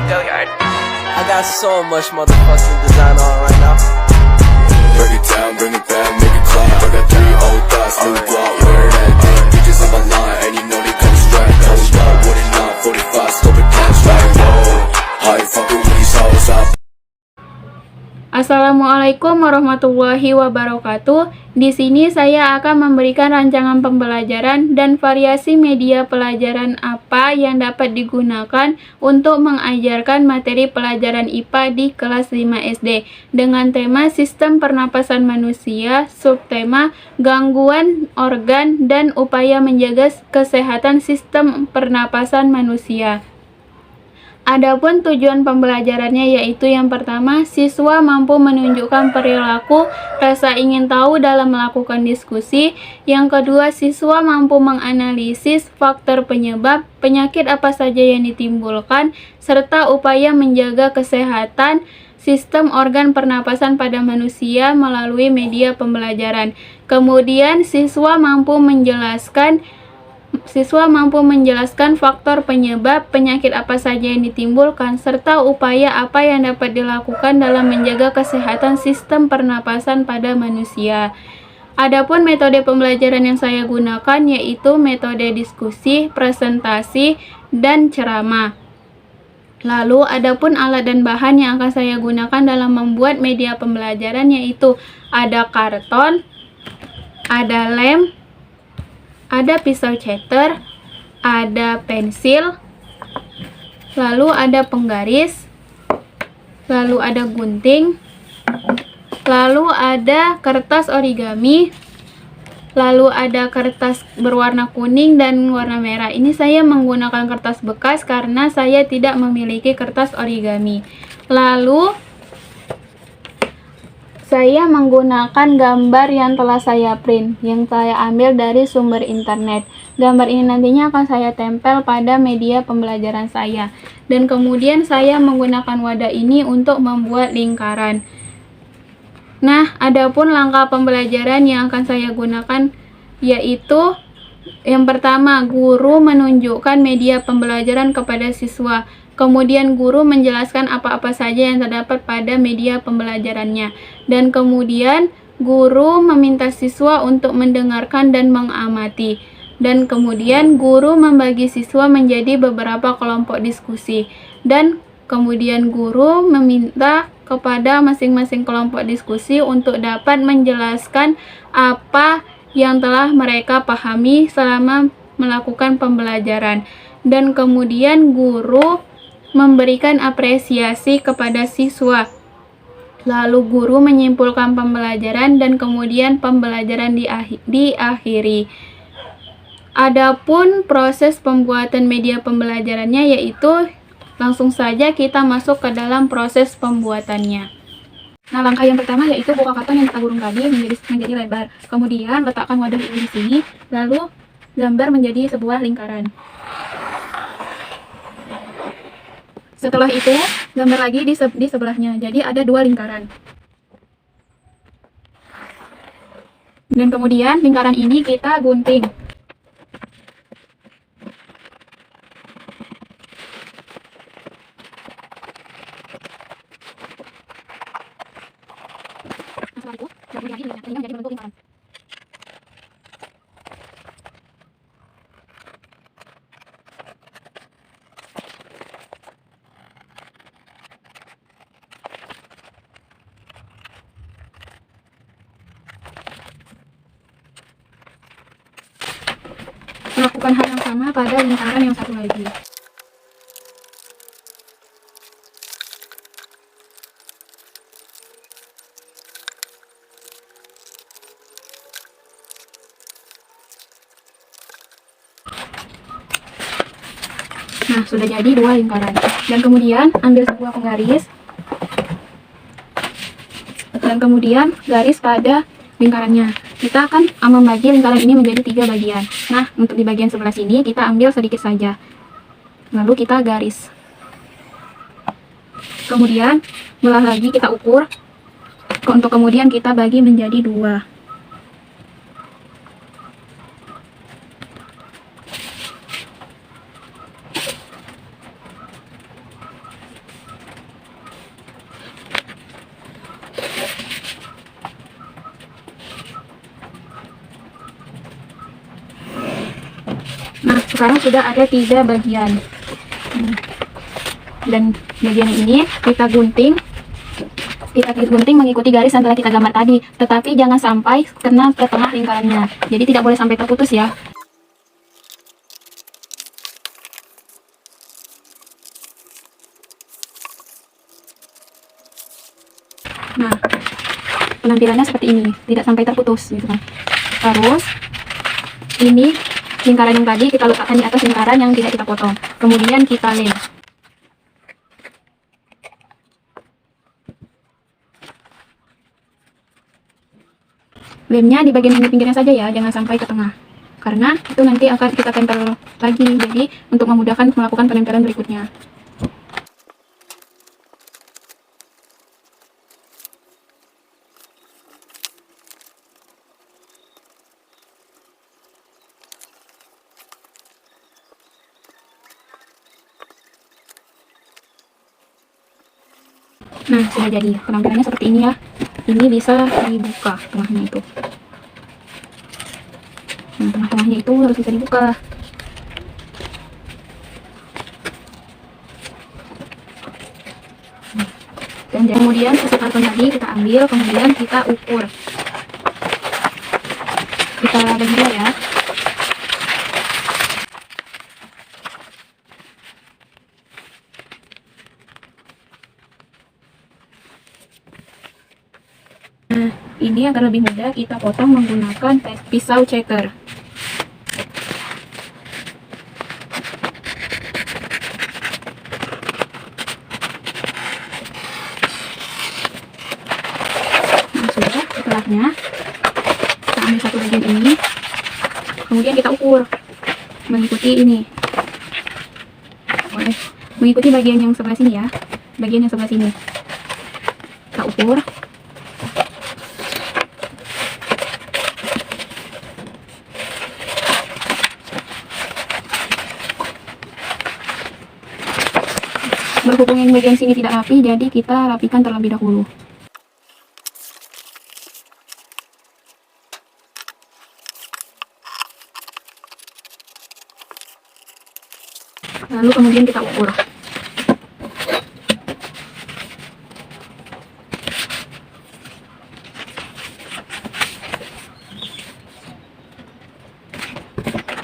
I got so much motherfucking design on right now. Break it down, bring it back, make it clap. I got 3 old thoughts, new block, where that thing. Bitches on my line, and you know they come straight. Hold up, what it not, 45, scope it cash like whoa. How you fucking with these hoes up? Assalamualaikum warahmatullahi wabarakatuh. Di sini saya akan memberikan rancangan pembelajaran dan variasi media pelajaran apa yang dapat digunakan untuk mengajarkan materi pelajaran IPA di kelas 5 SD dengan tema Sistem Pernapasan Manusia, subtema Gangguan Organ dan Upaya Menjaga Kesehatan Sistem Pernapasan Manusia. Adapun tujuan pembelajarannya yaitu yang pertama, siswa mampu menunjukkan perilaku rasa ingin tahu dalam melakukan diskusi. Yang kedua, siswa mampu menganalisis faktor penyebab penyakit apa saja yang ditimbulkan serta upaya menjaga kesehatan sistem organ pernapasan pada manusia melalui media pembelajaran. Kemudian, siswa mampu menjelaskan faktor penyebab penyakit apa saja yang ditimbulkan serta upaya apa yang dapat dilakukan dalam menjaga kesehatan sistem pernapasan pada manusia. Adapun metode pembelajaran yang saya gunakan yaitu metode diskusi, presentasi, dan ceramah. Lalu adapun alat dan bahan yang akan saya gunakan dalam membuat media pembelajaran yaitu ada karton, ada lem, ada pisau ceter, ada pensil, lalu ada penggaris, lalu ada gunting, lalu ada kertas origami, lalu ada kertas berwarna kuning dan warna merah. Ini saya menggunakan kertas bekas karena saya tidak memiliki kertas origami. Lalu saya menggunakan gambar yang telah saya print, yang saya ambil dari sumber internet. Gambar ini nantinya akan saya tempel pada media pembelajaran saya. Dan kemudian saya menggunakan wadah ini untuk membuat lingkaran. Nah, adapun langkah pembelajaran yang akan saya gunakan yaitu yang pertama, guru menunjukkan media pembelajaran kepada siswa. Kemudian guru menjelaskan apa-apa saja yang terdapat pada media pembelajarannya. Dan kemudian guru meminta siswa untuk mendengarkan dan mengamati. Dan kemudian guru membagi siswa menjadi beberapa kelompok diskusi. Dan kemudian guru meminta kepada masing-masing kelompok diskusi untuk dapat menjelaskan apa yang telah mereka pahami selama melakukan pembelajaran. Dan kemudian guru memberikan apresiasi kepada siswa. Lalu guru menyimpulkan pembelajaran dan kemudian pembelajaran diakhiri. Adapun proses pembuatan media pembelajarannya yaitu langsung saja kita masuk ke dalam proses pembuatannya. Nah, langkah yang pertama yaitu buka karton yang kita gulung tadi menjadi lebar. Kemudian letakkan wadah ini di sini, lalu gambar menjadi sebuah lingkaran. Setelah itu, gambar lagi di sebelahnya. Jadi ada 2 lingkaran. Dan kemudian lingkaran ini kita gunting. Setelah itu, gabung lagi sehingga menjadi bentuk lingkaran. Melakukan hal yang sama pada lingkaran yang satu lagi. Nah, sudah jadi 2 lingkaran. Dan kemudian ambil sebuah penggaris. Dan kemudian garis pada lingkarannya. Kita akan membagi lingkaran ini menjadi 3 bagian. Nah, untuk di bagian sebelah sini kita ambil sedikit saja. Lalu kita garis. Kemudian belah lagi kita ukur. Untuk kemudian kita bagi menjadi 2. sekarang sudah ada 3 bagian. Dan bagian ini kita gunting mengikuti garis yang telah kita gambar tadi, tetapi jangan sampai kena ke tengah lingkarannya. Jadi tidak boleh sampai terputus ya. Nah, penampilannya seperti ini, tidak sampai terputus gitu kan. Terus ini lingkaran yang tadi kita letakkan di atas lingkaran yang tidak kita potong. Kemudian kita lem. Lemnya di bagian pinggir-pinggirnya saja ya, jangan sampai ke tengah. Karena itu nanti akan kita tempel lagi, jadi untuk memudahkan melakukan penempelan berikutnya. Nah, sudah jadi. Penampilannya seperti ini ya. Ini bisa dibuka tengahnya itu. Nah, tengah-tengahnya itu harus bisa dibuka. Dan kemudian sisa karton tadi kita ambil, kemudian kita ukur. Kita bagi dua ya. Nah, ini agar lebih mudah kita potong menggunakan pisau ceker. Nah, sudah, setelahnya kita ambil satu bagian ini, kemudian kita ukur mengikuti ini. Boleh mengikuti bagian yang sebelah sini ya, bagian yang sebelah sini kita ukur. Berhubung yang bagian sini tidak rapi, jadi kita rapikan terlebih dahulu. Lalu kemudian kita ukur.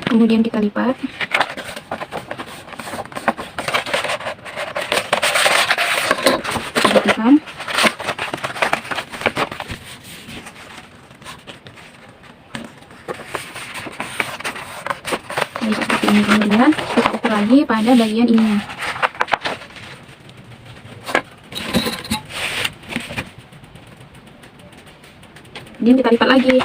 Kemudian kita lipat. Rapikan. Seperti ini. Kemudian kita ukur lagi pada bagian ini. Kemudian kita lipat lagi.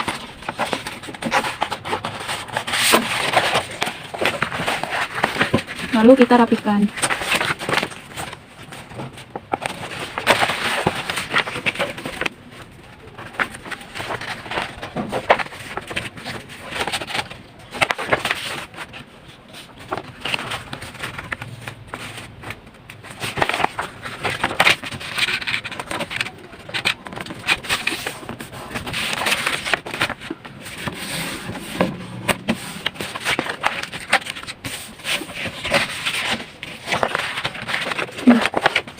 Lalu kita rapikan.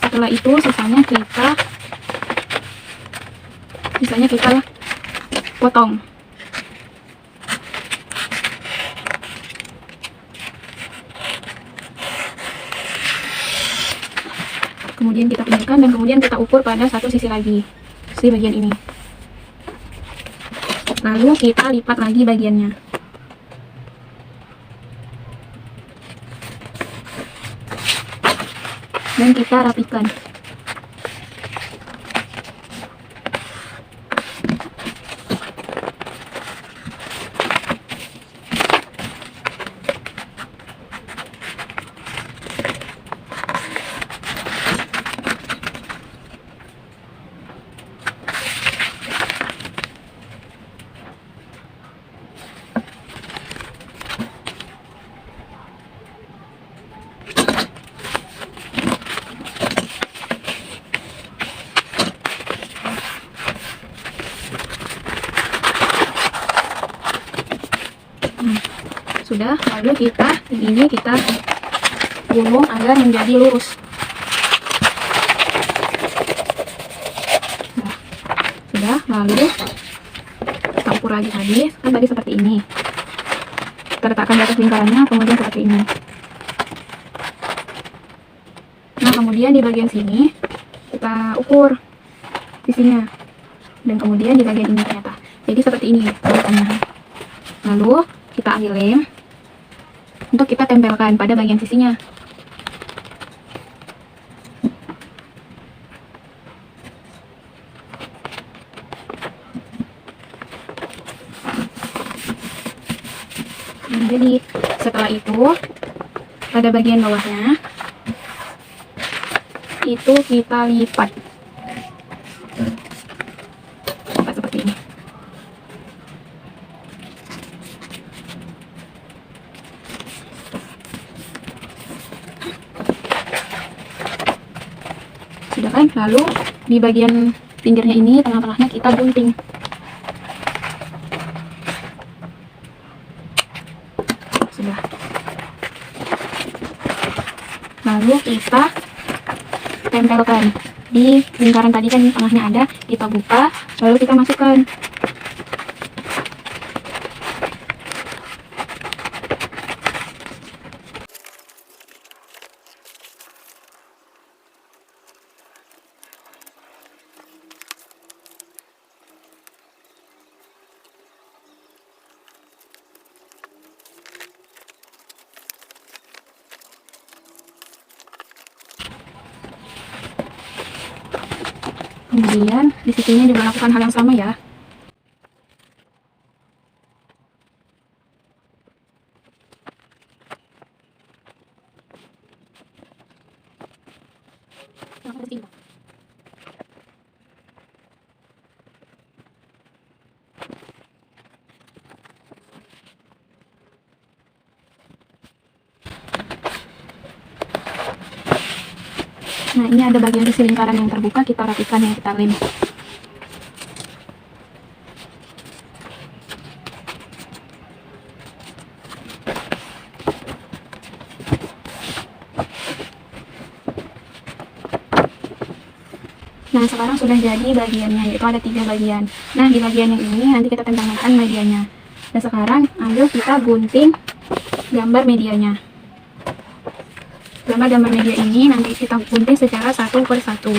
Setelah itu sisanya kita potong. Kemudian kita pinggirkan dan kemudian kita ukur pada satu sisi lagi, di bagian ini. Lalu kita lipat lagi bagiannya. Dan kita rapikan. sudah, lalu ini kita gulung agar menjadi lurus. Nah, sudah, lalu kita ukur lagi kan tadi seperti ini. Kita letakkan di atas lingkarannya, kemudian seperti ini. Nah, kemudian di bagian sini kita ukur sisinya, dan kemudian di bagian ini ternyata jadi seperti ini urutannya. Lalu kita ambil lem untuk kita tempelkan pada bagian sisinya. Nah, jadi setelah itu pada bagian bawahnya itu kita lipat seperti ini. Sudah kan? Lalu di bagian pinggirnya ini, tengah-tengahnya kita gunting. Sudah. Lalu kita tempelkan di lingkaran tadi, kan tengahnya ada, kita buka lalu kita masukkan. Kemudian di sisinya juga lakukan hal yang sama ya. Nah, ini ada bagian sisi lingkaran yang terbuka, kita rapikan, yang kita lem. Nah, sekarang sudah jadi bagiannya, yaitu ada 3 bagian. Nah, di bagian yang ini nanti kita tempelkan medianya. Dan sekarang ayo kita gunting gambar medianya. Gambar media ini nanti kita gunting secara satu per satu.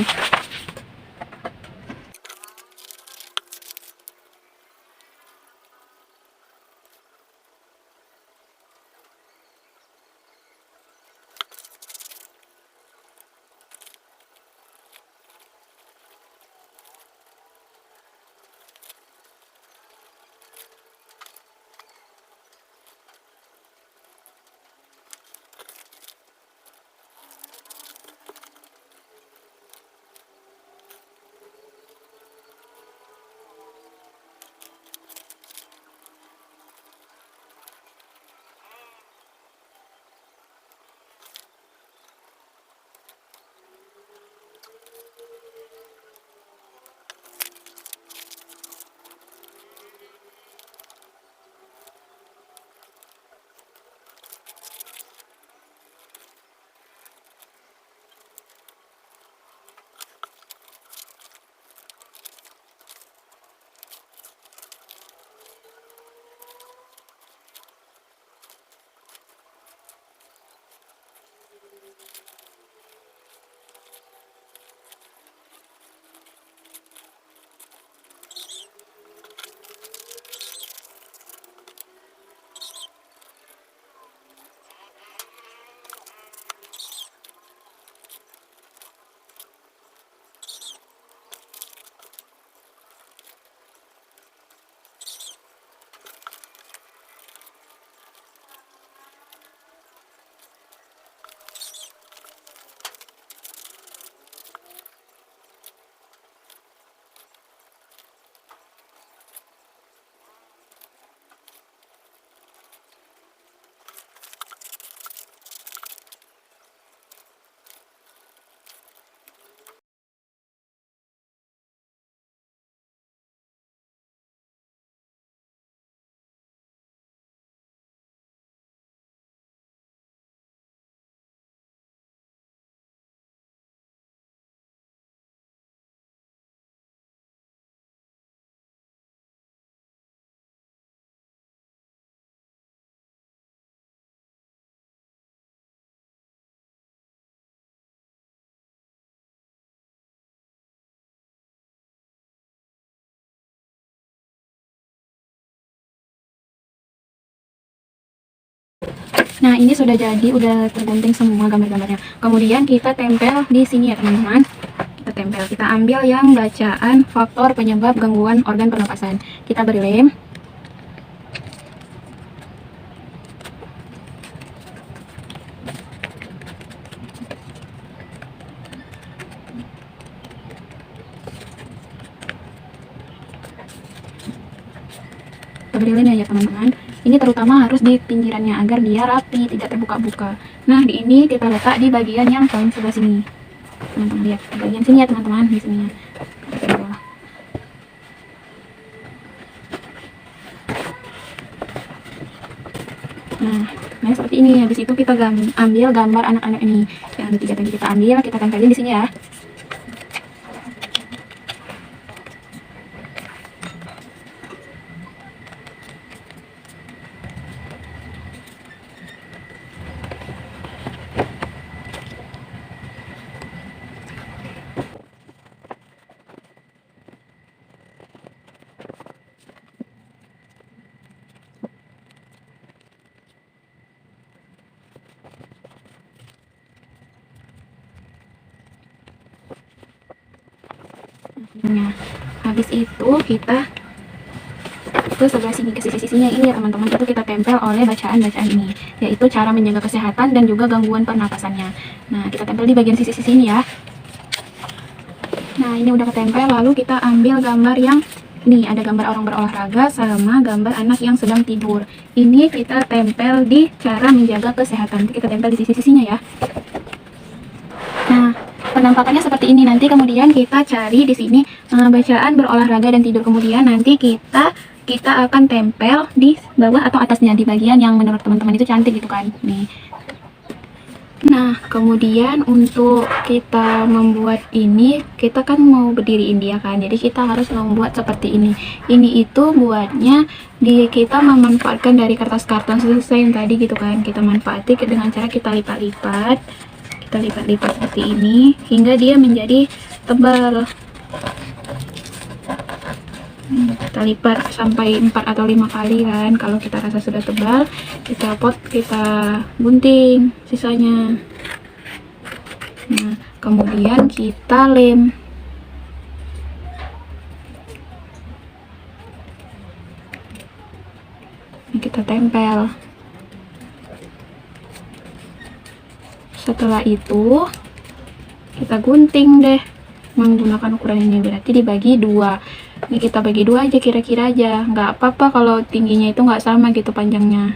Nah, ini sudah jadi, udah tergunting semua gambar-gambarnya. Kemudian kita tempel di sini ya teman-teman. Kita tempel, kita ambil yang bacaan faktor penyebab gangguan organ pernapasan. Kita beri lem. Beri lem ya teman-teman. Ini terutama harus di pinggirannya agar dia rapi, tidak terbuka-buka. Nah, di ini kita letak di bagian yang paling sebelah sini. Teman-teman lihat, di bagian sini ya teman-teman, di sini. Nah, seperti ini. Habis itu kita ambil gambar anak-anak ini. Yang ada 3 tadi kita ambil, kita tempelin di sini ya. Nah, habis itu kita ke sebelah sini, ke sisi-sisinya ini ya teman-teman, itu kita tempel oleh bacaan-bacaan ini, yaitu cara menjaga kesehatan dan juga gangguan pernapasannya. Nah, kita tempel di bagian sisi-sisi ini ya. Nah, ini udah ketempel, lalu kita ambil gambar yang ini, ada gambar orang berolahraga sama gambar anak yang sedang tidur. Ini kita tempel di cara menjaga kesehatan, kita tempel di sisi-sisinya ya. Nah, penampakannya seperti ini. Nanti kemudian kita cari di sini bacaan berolahraga dan tidur. Kemudian nanti kita akan tempel di bawah atau atasnya, di bagian yang menurut teman-teman itu cantik gitu kan. Nih. Nah, kemudian untuk kita membuat ini, kita kan mau berdiriin dia kan. Jadi kita harus membuat seperti ini. Ini itu buatnya kita memanfaatkan dari kertas karton selesai yang tadi gitu kan. Kita manfaati dengan cara kita lipat-lipat. Kita lipat-lipat seperti ini hingga dia menjadi tebal. Kita lipat sampai 4 atau 5 kali kan. Kalau kita rasa sudah tebal, kita gunting sisanya. Nah, kemudian kita lem. Ini kita tempel. Setelah itu kita gunting deh menggunakan ukuran ini, berarti dibagi 2. Ini kita bagi 2 aja, kira-kira aja, nggak apa-apa kalau tingginya itu nggak sama gitu panjangnya.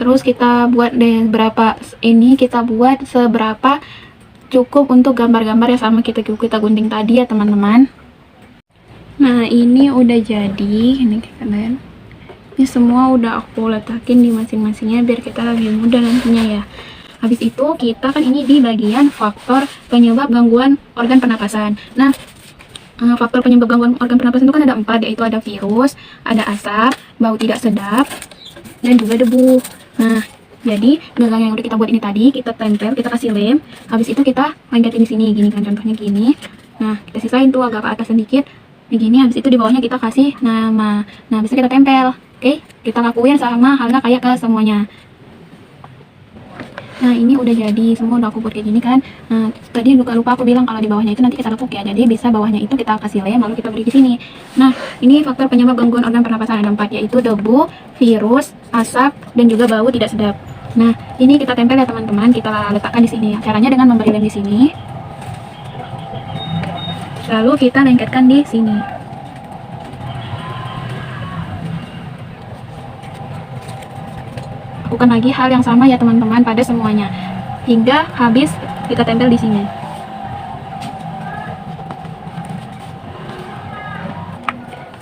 Terus kita buat deh berapa, ini kita buat seberapa cukup untuk gambar-gambar yang sama kita gunting tadi ya teman-teman. Nah, ini udah jadi, ini kalian. Ini semua udah aku letakin di masing-masingnya biar kita lebih mudah nantinya ya. Habis itu kita kan ini di bagian faktor penyebab gangguan organ pernapasan. Nah, faktor penyebab gangguan organ pernapasan itu kan ada 4, yaitu ada virus, ada asap, bau tidak sedap, dan juga debu. Nah, jadi gagang yang udah kita buat ini tadi kita tempel, kita kasih lem. Habis itu kita lengketin di sini, gini kan contohnya gini. Nah, kita sisain tuh agak ke atas sedikit, begini. Habis itu di bawahnya kita kasih nama. Nah, bisa kita tempel. Oke, kita lakuin sama halnya kayak ke semuanya. Nah, ini udah jadi, semua udah aku buat kayak gini kan. Nah, tadi lupa aku bilang kalau di bawahnya itu nanti kita lekuk ya. Jadi bisa bawahnya itu kita kasih lem lalu kita beri di sini. Nah, ini faktor penyebab gangguan organ pernapasan ada 4, yaitu debu, virus, asap, dan juga bau tidak sedap. Nah, ini kita tempel ya teman-teman, kita letakkan di sini. Caranya dengan memberi lem di sini. Lalu kita lengketkan di sini. Lakukan lagi hal yang sama ya teman-teman pada semuanya hingga habis kita tempel di sini.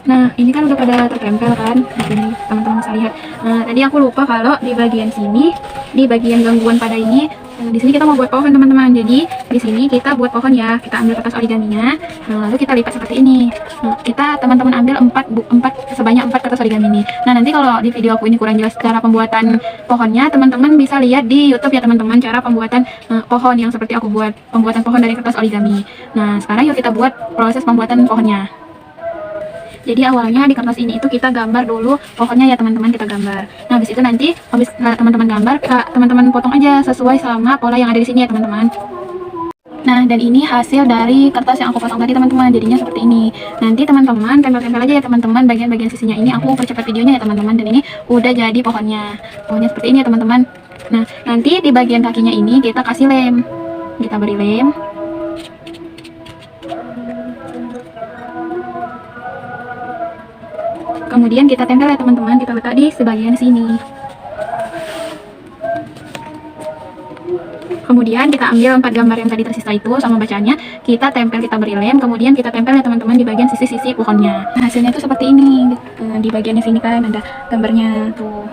Nah, ini kan udah pada tertempel kan, di sini teman-teman bisa lihat. Nah, tadi aku lupa kalau di bagian sini, di bagian gangguan pada ini, di sini kita mau buat pohon teman-teman. Jadi di sini kita buat pohon ya. Kita ambil kertas origaminya, lalu kita lipat seperti ini. Nah, kita teman-teman ambil 4 sebanyak 4 kertas origami ini. Nah, nanti kalau di video aku ini kurang jelas cara pembuatan pohonnya, teman-teman bisa lihat di YouTube ya teman-teman, cara pembuatan pohon yang seperti aku buat, pembuatan pohon dari kertas origami. Nah, sekarang yuk kita buat proses pembuatan pohonnya. Jadi awalnya di kertas ini itu kita gambar dulu pohonnya ya teman-teman, kita gambar. Nah habis itu nanti habis teman-teman gambar, teman-teman potong aja sesuai sama pola yang ada di sini ya teman-teman. Nah, dan ini hasil dari kertas yang aku potong tadi teman-teman, jadinya seperti ini. Nanti teman-teman tempel-tempel aja ya teman-teman, bagian-bagian sisinya ini aku percepat videonya ya teman-teman. Dan ini udah jadi pohonnya seperti ini ya teman-teman. Nah, nanti di bagian kakinya ini kita kasih lem, kita beri lem. Kemudian kita tempel ya teman-teman, kita letak di sebagian sini. Kemudian kita ambil 4 gambar yang tadi tersisa itu sama bacaannya, kita tempel, kita beri lem, kemudian kita tempel ya teman-teman di bagian sisi-sisi pohonnya. Nah, hasilnya itu seperti ini. Di bagian sini kan ada gambarnya tuh.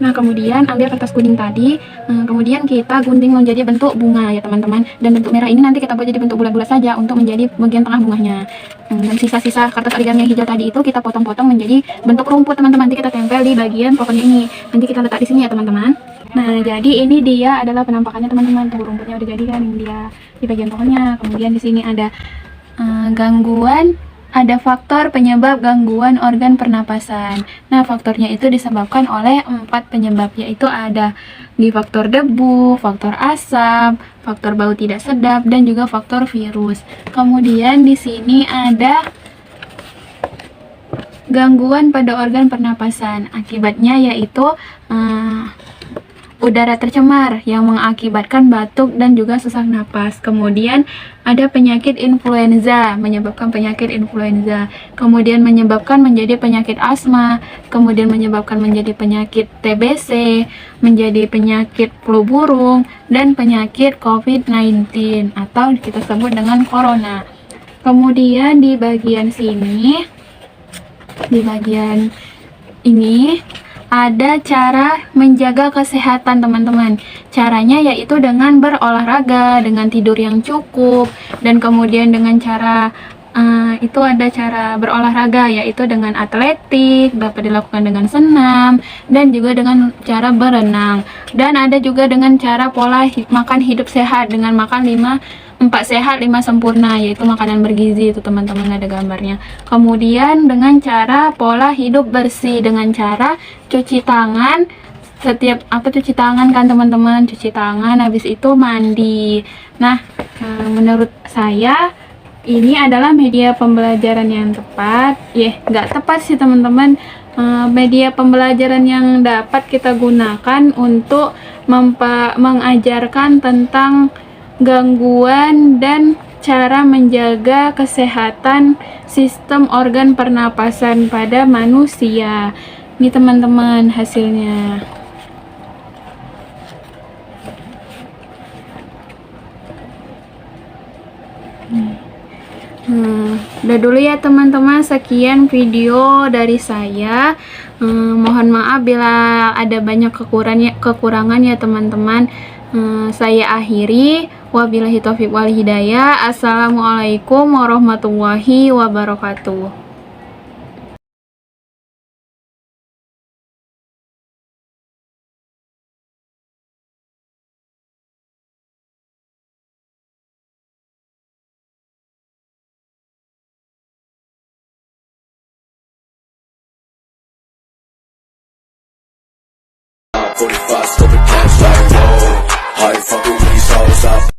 Nah, kemudian ambil kertas kuning tadi, kemudian kita gunting menjadi bentuk bunga ya teman-teman. Dan bentuk merah ini nanti kita buat jadi bentuk bulat-bulat saja untuk menjadi bagian tengah bunganya. Dan sisa-sisa kertas origami yang hijau tadi itu kita potong-potong menjadi bentuk rumput teman-teman. Nanti kita tempel di bagian pohonnya ini. Nanti kita letak di sini ya teman-teman. Nah, jadi ini dia adalah penampakannya teman-teman. Tuh rumputnya udah jadi kan, ini dia di bagian pohonnya. Kemudian di sini ada gangguan, ada faktor penyebab gangguan organ pernapasan. Nah, faktornya itu disebabkan oleh 4 penyebab, yaitu ada di faktor debu, faktor asap, faktor bau tidak sedap, dan juga faktor virus. Kemudian di sini ada gangguan pada organ pernapasan. Akibatnya yaitu udara tercemar yang mengakibatkan batuk dan juga sesak napas. Kemudian ada penyakit influenza, menyebabkan penyakit influenza. Kemudian menyebabkan menjadi penyakit asma, kemudian menyebabkan menjadi penyakit TBC, menjadi penyakit flu burung, dan penyakit COVID-19 atau kita sebut dengan corona. Kemudian di bagian sini, di bagian ini ada cara menjaga kesehatan teman-teman. Caranya yaitu dengan berolahraga, dengan tidur yang cukup, dan kemudian dengan cara itu ada cara berolahraga yaitu dengan atletik, dapat dilakukan dengan senam, dan juga dengan cara berenang. Dan ada juga dengan cara pola makan hidup sehat dengan makan 4 sehat 5 sempurna, yaitu makanan bergizi itu teman-teman, ada gambarnya. Kemudian dengan cara pola hidup bersih, dengan cara cuci tangan setiap cuci tangan kan teman-teman, cuci tangan habis itu mandi. Nah, menurut saya ini adalah media pembelajaran yang tepat. Nggak tepat sih teman-teman. Media pembelajaran yang dapat kita gunakan untuk mengajarkan tentang gangguan dan cara menjaga kesehatan sistem organ pernapasan pada manusia. Ini teman-teman hasilnya. Udah dulu ya teman-teman, sekian video dari saya. Mohon maaf bila ada banyak kekurangan ya teman-teman. Saya akhiri, wabillahi taufiq wal hidayah. Assalamualaikum warahmatullahi wabarakatuh. Scoping cash like whoa. How you fucking with these hoes up?